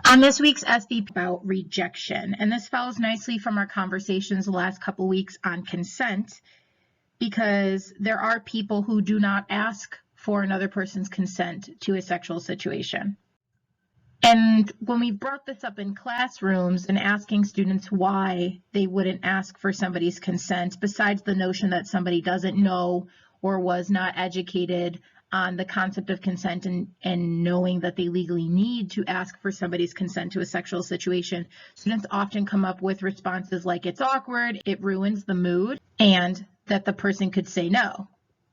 On this week's SVP about rejection, and this follows nicely from our conversations the last couple weeks on consent, because there are people who do not ask for another person's consent to a sexual situation. And when we brought this up in classrooms and asking students why they wouldn't ask for somebody's consent, besides the notion that somebody doesn't know or was not educated on the concept of consent and knowing that they legally need to ask for somebody's consent to a sexual situation, students often come up with responses like it's awkward, it ruins the mood, and that the person could say no.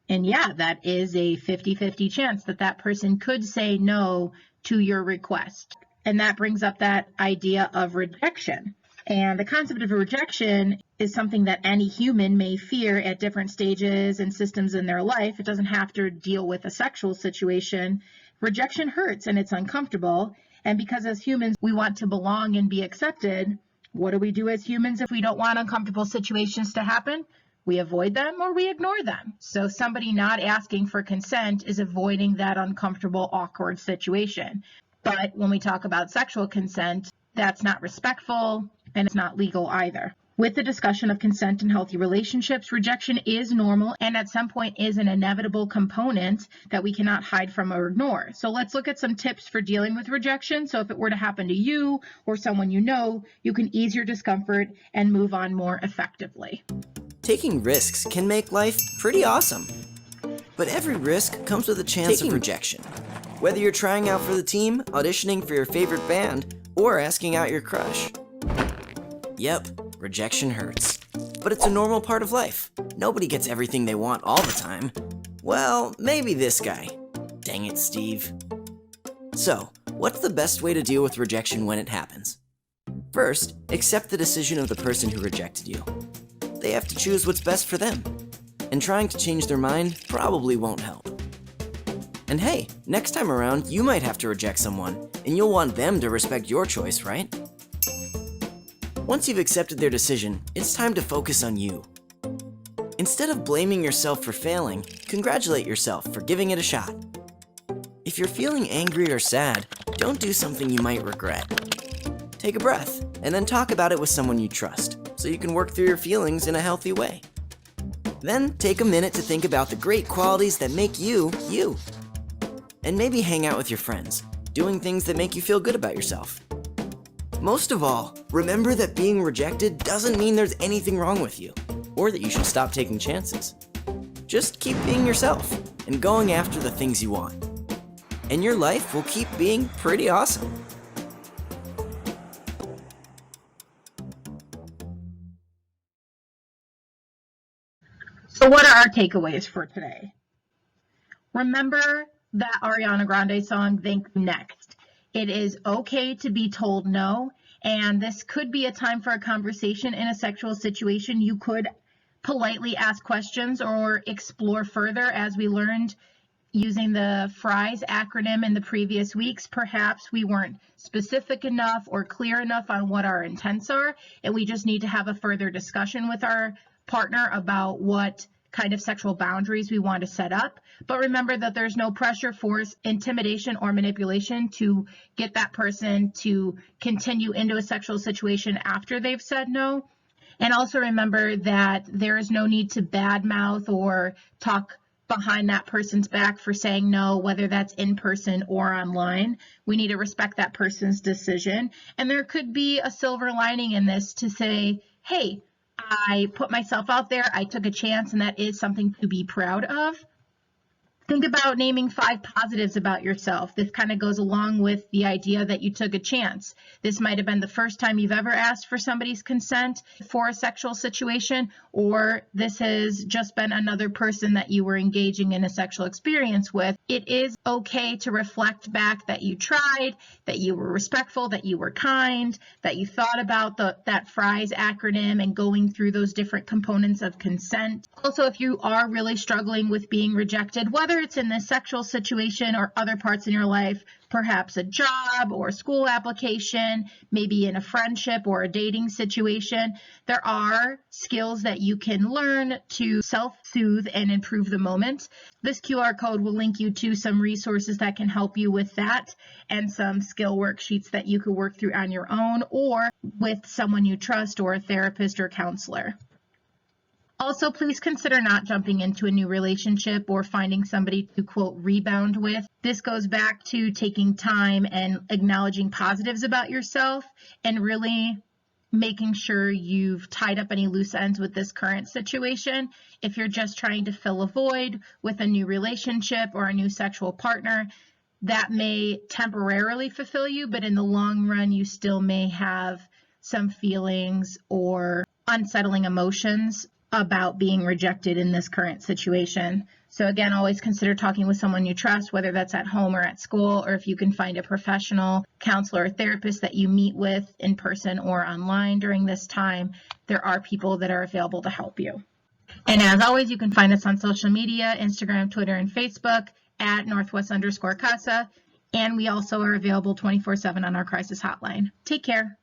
And yeah, that is a 50-50 chance that that person could say no to your request. And that brings up that idea of rejection. And the concept of rejection is something that any human may fear at different stages and systems in their life. It doesn't have to deal with a sexual situation. Rejection hurts and it's uncomfortable. And because as humans, we want to belong and be accepted, what do we do as humans if we don't want uncomfortable situations to happen? We avoid them or we ignore them. So somebody not asking for consent is avoiding that uncomfortable, awkward situation. But when we talk about sexual consent, that's not respectful and it's not legal either. With the discussion of consent in healthy relationships, rejection is normal and at some point is an inevitable component that we cannot hide from or ignore. So let's look at some tips for dealing with rejection. So if it were to happen to you or someone you know, you can ease your discomfort and move on more effectively. Taking risks can make life pretty awesome. But every risk comes with a chance of rejection. Whether you're trying out for the team, auditioning for your favorite band, or asking out your crush. Yep, rejection hurts. But it's a normal part of life. Nobody gets everything they want all the time. Well, maybe this guy. Dang it, Steve. So, what's the best way to deal with rejection when it happens? First, accept the decision of the person who rejected you. They have to choose what's best for them. And trying to change their mind probably won't help. And hey, next time around, you might have to reject someone, and you'll want them to respect your choice, right? Once you've accepted their decision, it's time to focus on you. Instead of blaming yourself for failing, congratulate yourself for giving it a shot. If you're feeling angry or sad, don't do something you might regret. Take a breath, and then talk about it with someone you trust, so you can work through your feelings in a healthy way. Then take a minute to think about the great qualities that make you, you. And maybe hang out with your friends, doing things that make you feel good about yourself. Most of all, remember that being rejected doesn't mean there's anything wrong with you, or that you should stop taking chances. Just keep being yourself and going after the things you want. And your life will keep being pretty awesome. So what are our takeaways for today? Remember that Ariana Grande song, Thank You Next. It is okay to be told no, and this could be a time for a conversation in a sexual situation. You could politely ask questions or explore further, as we learned using the FRIES acronym in the previous weeks. Perhaps we weren't specific enough or clear enough on what our intents are, and we just need to have a further discussion with our partner about what kind of sexual boundaries we want to set up. But remember that there's no pressure, force, intimidation, or manipulation to get that person to continue into a sexual situation after they've said no. And also remember that there is no need to badmouth or talk behind that person's back for saying no, whether that's in person or online. We need to respect that person's decision. And there could be a silver lining in this to say, hey, I put myself out there, I took a chance, and that is something to be proud of. Think about naming 5 positives about yourself. This kind of goes along with the idea that you took a chance. This might have been the first time you've ever asked for somebody's consent for a sexual situation, or this has just been another person that you were engaging in a sexual experience with. It is okay to reflect back that you tried, that you were respectful, that you were kind, that you thought about that FRIES acronym and going through those different components of consent. Also, if you are really struggling with being rejected, whether it's in this sexual situation or other parts in your life, perhaps a job or school application, maybe in a friendship or a dating situation, there are skills that you can learn to self-soothe and improve the moment. This QR code will link you to some resources that can help you with that and some skill worksheets that you could work through on your own or with someone you trust or a therapist or counselor. Also, please consider not jumping into a new relationship or finding somebody to, quote, rebound with. This goes back to taking time and acknowledging positives about yourself and really making sure you've tied up any loose ends with this current situation. If you're just trying to fill a void with a new relationship or a new sexual partner, that may temporarily fulfill you, but in the long run, you still may have some feelings or unsettling emotions about being rejected in this current situation. So again, always consider talking with someone you trust, whether that's at home or at school, or if you can find a professional counselor or therapist that you meet with in person or online during this time. There are people that are available to help you. And as always, you can find us on social media, Instagram, Twitter, and Facebook at Northwest_CASA. And we also are available 24/7 on our crisis hotline. Take care.